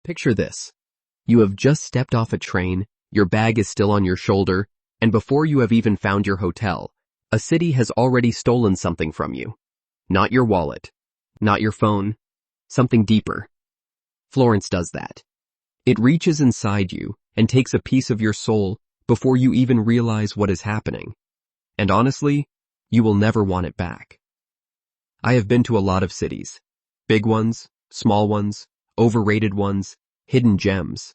Picture this. You have just stepped off a train, your bag is still on your shoulder, and before you have even found your hotel, a city has already stolen something from you. Not your wallet, not your phone, something deeper. Florence does that. It reaches inside you and takes a piece of your soul before you even realize what is happening. And honestly, you will never want it back. I have been to a lot of cities. Big ones, small ones, overrated ones, hidden gems.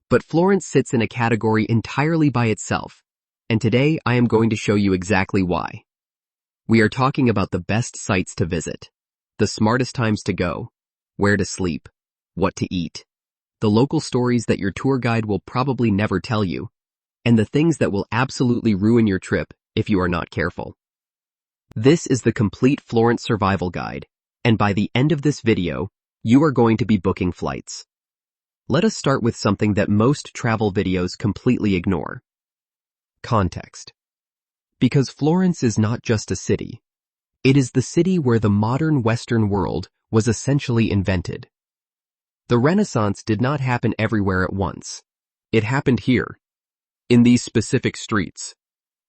But Florence sits in a category entirely by itself, and today I am going to show you exactly why. We are talking about the best sites to visit, the smartest times to go, where to sleep, what to eat, the local stories that your tour guide will probably never tell you, and the things that will absolutely ruin your trip if you are not careful. This is the complete Florence survival guide, and by the end of this video, you are going to be booking flights. Let us start with something that most travel videos completely ignore. Context. Because Florence is not just a city. It is the city where the modern Western world was essentially invented. The Renaissance did not happen everywhere at once. It happened here, in these specific streets,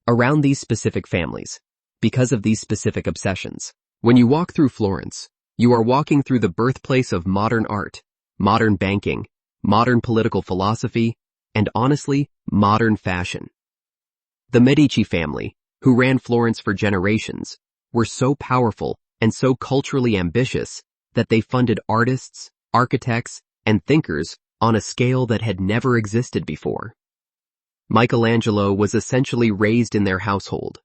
around these specific families, because of these specific obsessions. When you walk through Florence, you are walking through the birthplace of modern art, modern banking, modern political philosophy, and honestly, modern fashion. The Medici family, who ran Florence for generations, were so powerful and so culturally ambitious that they funded artists, architects, and thinkers on a scale that had never existed before. Michelangelo was essentially raised in their household.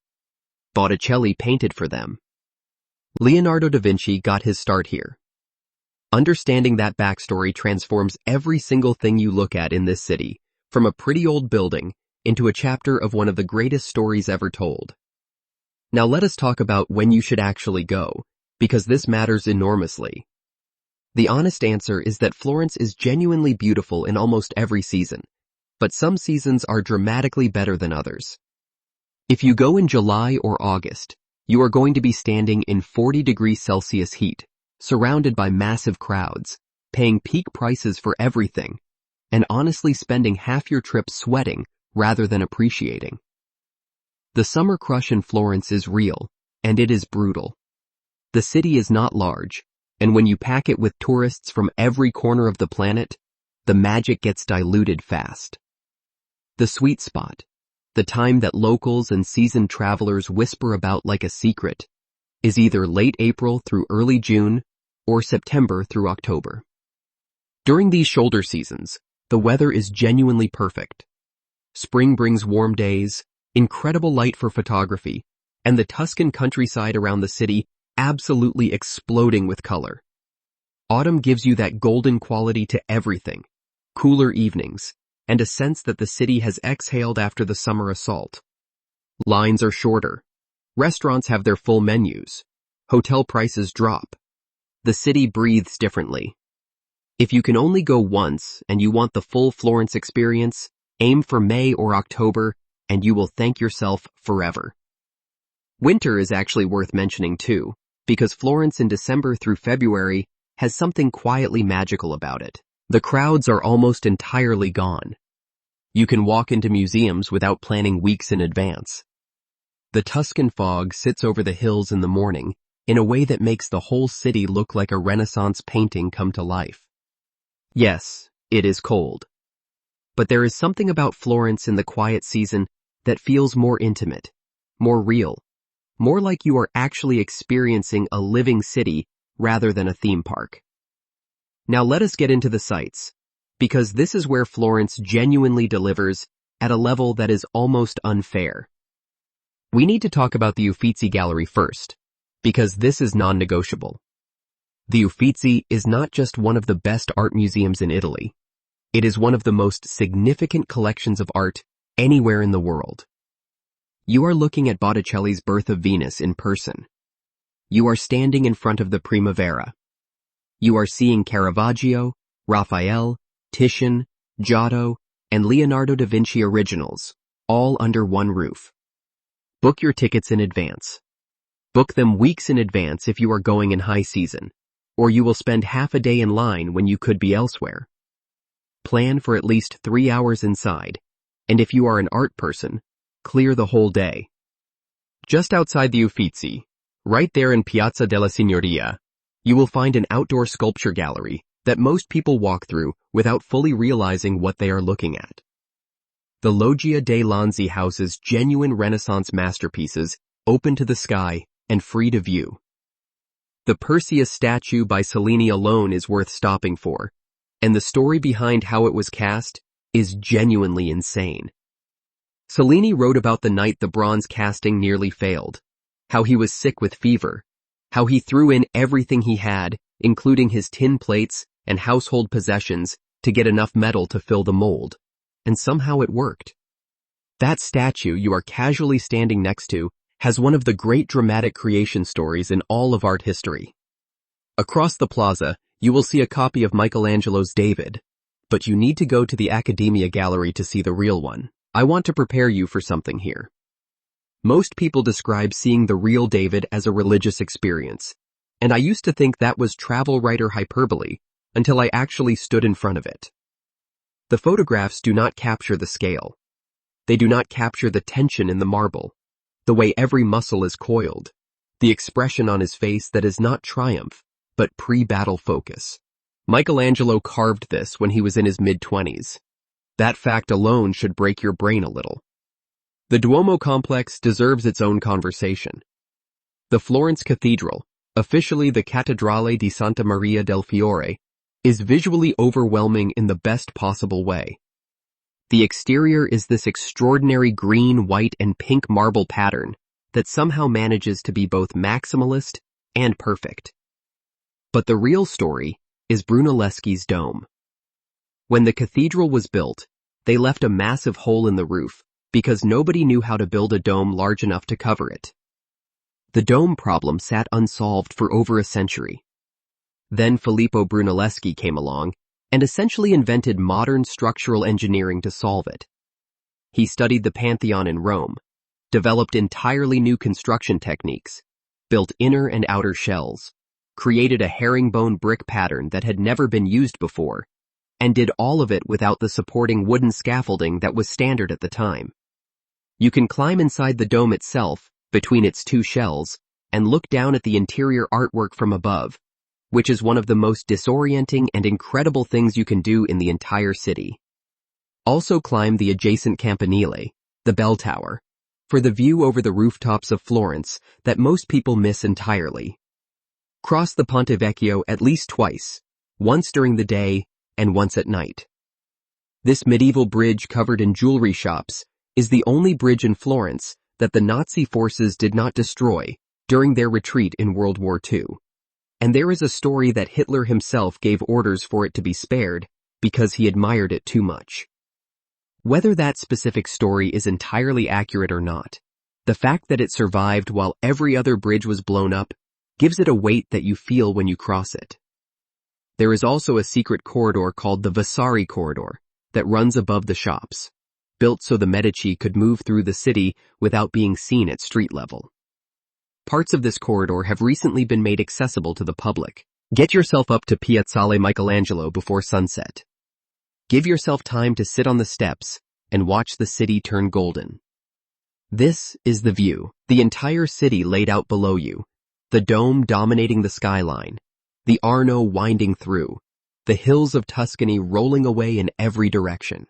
Botticelli painted for them. Leonardo da Vinci got his start here. Understanding that backstory transforms every single thing you look at in this city, from a pretty old building into a chapter of one of the greatest stories ever told. Now let us talk about when you should actually go, because this matters enormously. The honest answer is that Florence is genuinely beautiful in almost every season, but some seasons are dramatically better than others. If you go in July or August, you are going to be standing in 40°C heat, surrounded by massive crowds, paying peak prices for everything, and honestly spending half your trip sweating rather than appreciating. The summer crush in Florence is real, and it is brutal. The city is not large, and when you pack it with tourists from every corner of the planet, the magic gets diluted fast. The sweet spot, the time that locals and seasoned travelers whisper about like a secret, is either late April through early June or September through October. During these shoulder seasons, the weather is genuinely perfect. Spring brings warm days, incredible light for photography, and the Tuscan countryside around the city absolutely exploding with color. Autumn gives you that golden quality to everything, cooler evenings, and a sense that the city has exhaled after the summer assault. Lines are shorter. Restaurants have their full menus. Hotel prices drop. The city breathes differently. If you can only go once and you want the full Florence experience, aim for May or October and you will thank yourself forever. Winter is actually worth mentioning too, because Florence in December through February has something quietly magical about it. The crowds are almost entirely gone. You can walk into museums without planning weeks in advance. The Tuscan fog sits over the hills in the morning in a way that makes the whole city look like a Renaissance painting come to life. Yes, it is cold. But there is something about Florence in the quiet season that feels more intimate, more real, more like you are actually experiencing a living city rather than a theme park. Now let us get into the sights, because this is where Florence genuinely delivers at a level that is almost unfair. We need to talk about the Uffizi Gallery first, because this is non-negotiable. The Uffizi is not just one of the best art museums in Italy. It is one of the most significant collections of art anywhere in the world. You are looking at Botticelli's Birth of Venus in person. You are standing in front of the Primavera. You are seeing Caravaggio, Raphael, Titian, Giotto, and Leonardo da Vinci originals, all under one roof. Book your tickets in advance. Book them weeks in advance if you are going in high season, or you will spend half a day in line when you could be elsewhere. Plan for at least 3 hours inside, and if you are an art person, clear the whole day. Just outside the Uffizi, right there in Piazza della Signoria, you will find an outdoor sculpture gallery that most people walk through without fully realizing what they are looking at. The Loggia dei Lanzi houses genuine Renaissance masterpieces open to the sky and free to view. The Perseus statue by Cellini alone is worth stopping for, and the story behind how it was cast is genuinely insane. Cellini wrote about the night the bronze casting nearly failed, how he was sick with fever, how he threw in everything he had, including his tin plates and household possessions, to get enough metal to fill the mold, and somehow it worked. That statue you are casually standing next to has one of the great dramatic creation stories in all of art history. Across the plaza, you will see a copy of Michelangelo's David, but you need to go to the Accademia Gallery to see the real one. I want to prepare you for something here. Most people describe seeing the real David as a religious experience, and I used to think that was travel writer hyperbole until I actually stood in front of it. The photographs do not capture the scale. They do not capture the tension in the marble, the way every muscle is coiled, the expression on his face that is not triumph, but pre-battle focus. Michelangelo carved this when he was in his mid-20s. That fact alone should break your brain a little. The Duomo complex deserves its own conversation. The Florence Cathedral, officially the Cattedrale di Santa Maria del Fiore, is visually overwhelming in the best possible way. The exterior is this extraordinary green, white, and pink marble pattern that somehow manages to be both maximalist and perfect. But the real story is Brunelleschi's dome. When the cathedral was built, they left a massive hole in the roof because nobody knew how to build a dome large enough to cover it. The dome problem sat unsolved for over a century. Then Filippo Brunelleschi came along and essentially invented modern structural engineering to solve it. He studied the Pantheon in Rome, developed entirely new construction techniques, built inner and outer shells, created a herringbone brick pattern that had never been used before, and did all of it without the supporting wooden scaffolding that was standard at the time. You can climb inside the dome itself, between its two shells, and look down at the interior artwork from above, which is one of the most disorienting and incredible things you can do in the entire city. Also climb the adjacent campanile, the bell tower, for the view over the rooftops of Florence that most people miss entirely. Cross the Ponte Vecchio at least twice, once during the day and once at night. This medieval bridge covered in jewelry shops is the only bridge in Florence that the Nazi forces did not destroy during their retreat in World War II. And there is a story that Hitler himself gave orders for it to be spared because he admired it too much. Whether that specific story is entirely accurate or not, the fact that it survived while every other bridge was blown up gives it a weight that you feel when you cross it. There is also a secret corridor called the Vasari corridor that runs above the shops, built so the Medici could move through the city without being seen at street level. Parts of this corridor have recently been made accessible to the public. Get yourself up to Piazzale Michelangelo before sunset. Give yourself time to sit on the steps and watch the city turn golden. This is the view, the entire city laid out below you, the dome dominating the skyline, the Arno winding through, the hills of Tuscany rolling away in every direction.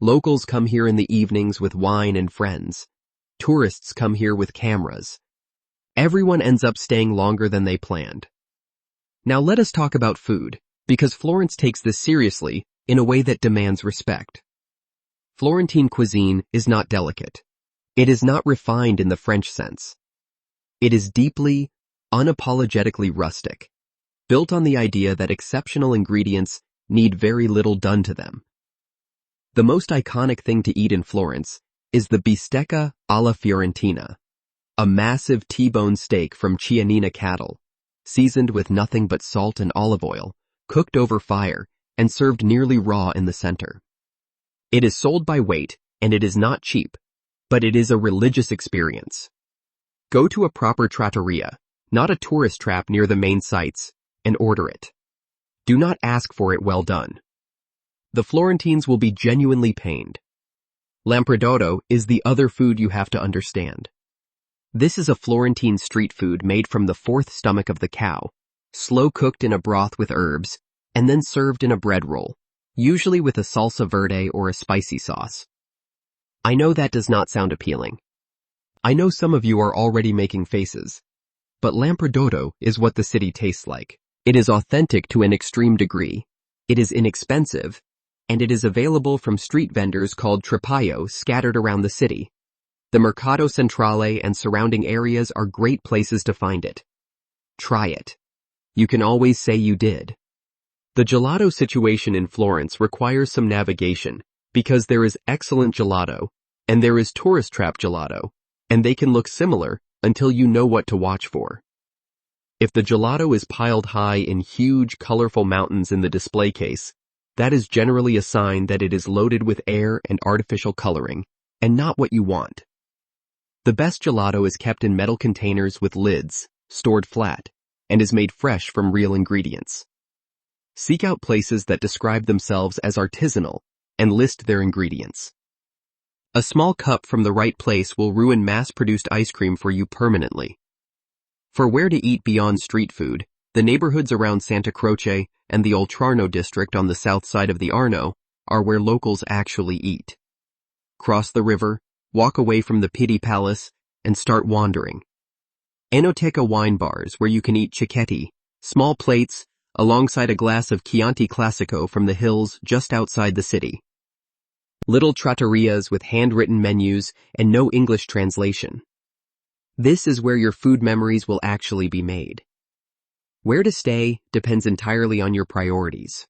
Locals come here in the evenings with wine and friends. Tourists come here with cameras. Everyone ends up staying longer than they planned. Now let us talk about food, because Florence takes this seriously in a way that demands respect. Florentine cuisine is not delicate. It is not refined in the French sense. It is deeply, unapologetically rustic, built on the idea that exceptional ingredients need very little done to them. The most iconic thing to eat in Florence is the bistecca alla Fiorentina, a massive T-bone steak from Chianina cattle, seasoned with nothing but salt and olive oil, cooked over fire, and served nearly raw in the center. It is sold by weight, and it is not cheap, but it is a religious experience. Go to a proper trattoria, not a tourist trap near the main sites, and order it. Do not ask for it well done. The Florentines will be genuinely pained. Lampredotto is the other food you have to understand. This is a Florentine street food made from the fourth stomach of the cow, slow cooked in a broth with herbs, and then served in a bread roll, usually with a salsa verde or a spicy sauce. I know that does not sound appealing. I know some of you are already making faces. But Lampredotto is what the city tastes like. It is authentic to an extreme degree. It is inexpensive, and it is available from street vendors called tripaio scattered around the city. The Mercato Centrale and surrounding areas are great places to find it. Try it. You can always say you did. The gelato situation in Florence requires some navigation because there is excellent gelato and there is tourist trap gelato, and they can look similar until you know what to watch for. If the gelato is piled high in huge, colorful mountains in the display case, that is generally a sign that it is loaded with air and artificial coloring, and not what you want. The best gelato is kept in metal containers with lids, stored flat, and is made fresh from real ingredients. Seek out places that describe themselves as artisanal and list their ingredients. A small cup from the right place will ruin mass-produced ice cream for you permanently. For where to eat beyond street food, the neighborhoods around Santa Croce and the Oltrarno district on the south side of the Arno are where locals actually eat. Cross the river, walk away from the Pitti Palace, and start wandering. Enoteca wine bars where you can eat cicchetti, small plates, alongside a glass of Chianti Classico from the hills just outside the city. Little trattorias with handwritten menus and no English translation. This is where your food memories will actually be made. Where to stay depends entirely on your priorities.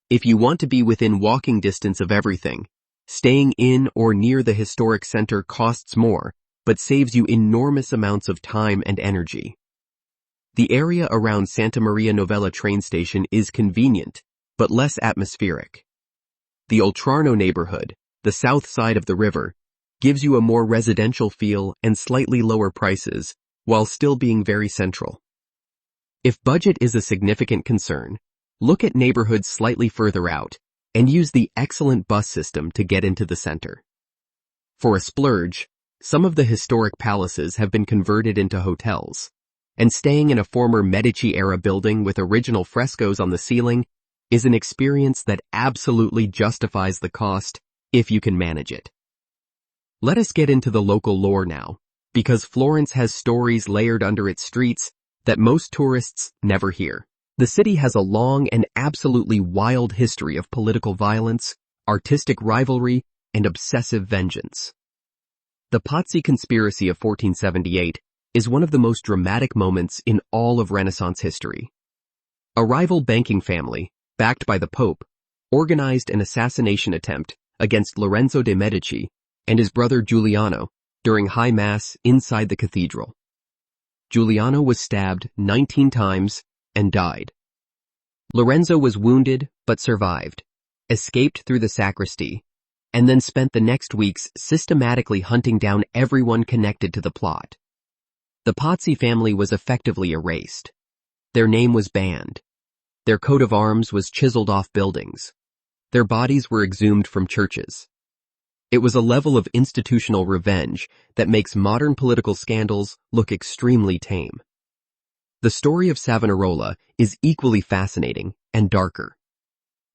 If you want to be within walking distance of everything, staying in or near the historic center costs more, but saves you enormous amounts of time and energy. The area around Santa Maria Novella train station is convenient, but less atmospheric. The Oltrarno neighborhood, the south side of the river, gives you a more residential feel and slightly lower prices, while still being very central. If budget is a significant concern, look at neighborhoods slightly further out and use the excellent bus system to get into the center. For a splurge, some of the historic palaces have been converted into hotels, and staying in a former Medici-era building with original frescoes on the ceiling is an experience that absolutely justifies the cost if you can manage it. Let us get into the local lore now, because Florence has stories layered under its streets that most tourists never hear. The city has a long and absolutely wild history of political violence, artistic rivalry, and obsessive vengeance. The Pazzi conspiracy of 1478 is one of the most dramatic moments in all of Renaissance history. A rival banking family, backed by the Pope, organized an assassination attempt against Lorenzo de' Medici and his brother Giuliano during High Mass inside the cathedral. Giuliano was stabbed 19 times and died. Lorenzo was wounded but survived, escaped through the sacristy, and then spent the next weeks systematically hunting down everyone connected to the plot. The Pazzi family was effectively erased. Their name was banned. Their coat of arms was chiseled off buildings. Their bodies were exhumed from churches. It was a level of institutional revenge that makes modern political scandals look extremely tame. The story of Savonarola is equally fascinating and darker.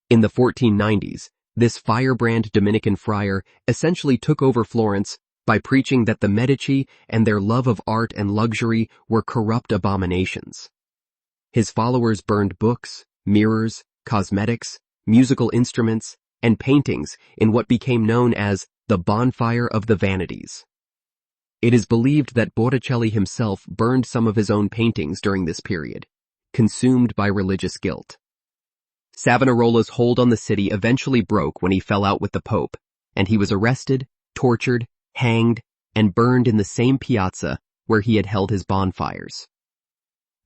In the 1490s, this firebrand Dominican friar essentially took over Florence by preaching that the Medici and their love of art and luxury were corrupt abominations. His followers burned books, mirrors, cosmetics, musical instruments, and paintings in what became known as the Bonfire of the Vanities. It is believed that Botticelli himself burned some of his own paintings during this period, consumed by religious guilt. Savonarola's hold on the city eventually broke when he fell out with the Pope, and he was arrested, tortured, hanged, and burned in the same piazza where he had held his bonfires.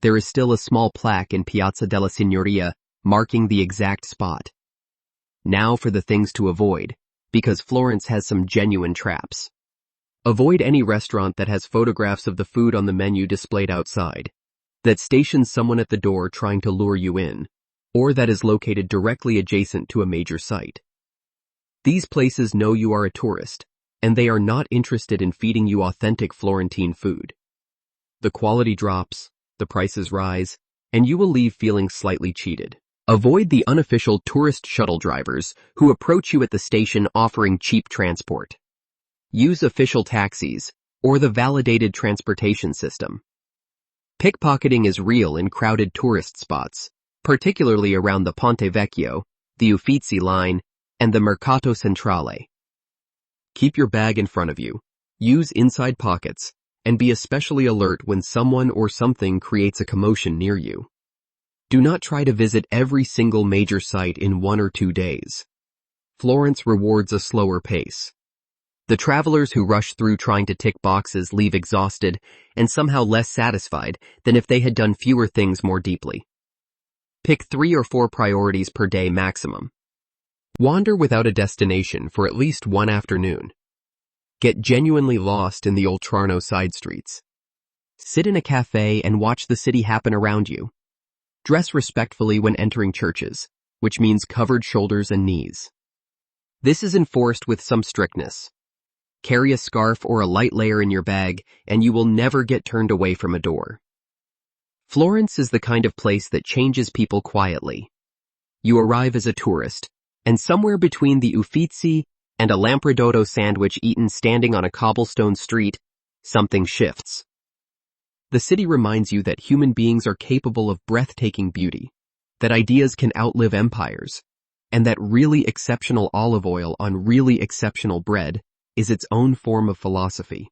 There is still a small plaque in Piazza della Signoria marking the exact spot. Now for the things to avoid, because Florence has some genuine traps. Avoid any restaurant that has photographs of the food on the menu displayed outside, that stations someone at the door trying to lure you in, or that is located directly adjacent to a major site. These places know you are a tourist, and they are not interested in feeding you authentic Florentine food. The quality drops, the prices rise, and you will leave feeling slightly cheated. Avoid the unofficial tourist shuttle drivers who approach you at the station offering cheap transport. Use official taxis or the validated transportation system. Pickpocketing is real in crowded tourist spots, particularly around the Ponte Vecchio, the Uffizi line, and the Mercato Centrale. Keep your bag in front of you, use inside pockets, and be especially alert when someone or something creates a commotion near you. Do not try to visit every single major site in 1 or 2 days. Florence rewards a slower pace. The travelers who rush through trying to tick boxes leave exhausted and somehow less satisfied than if they had done fewer things more deeply. Pick 3 or 4 priorities per day maximum. Wander without a destination for at least one afternoon. Get genuinely lost in the Oltrarno side streets. Sit in a cafe and watch the city happen around you. Dress respectfully when entering churches, which means covered shoulders and knees. This is enforced with some strictness. Carry a scarf or a light layer in your bag, and you will never get turned away from a door. Florence is the kind of place that changes people quietly. You arrive as a tourist, and somewhere between the Uffizi and a lampredotto sandwich eaten standing on a cobblestone street, something shifts. The city reminds you that human beings are capable of breathtaking beauty, that ideas can outlive empires, and that really exceptional olive oil on really exceptional bread is its own form of philosophy.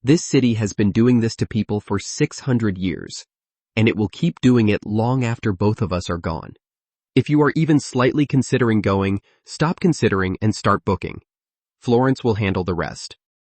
This city has been doing this to people for 600 years, and it will keep doing it long after both of us are gone. If you are even slightly considering going, stop considering and start booking. Florence will handle the rest.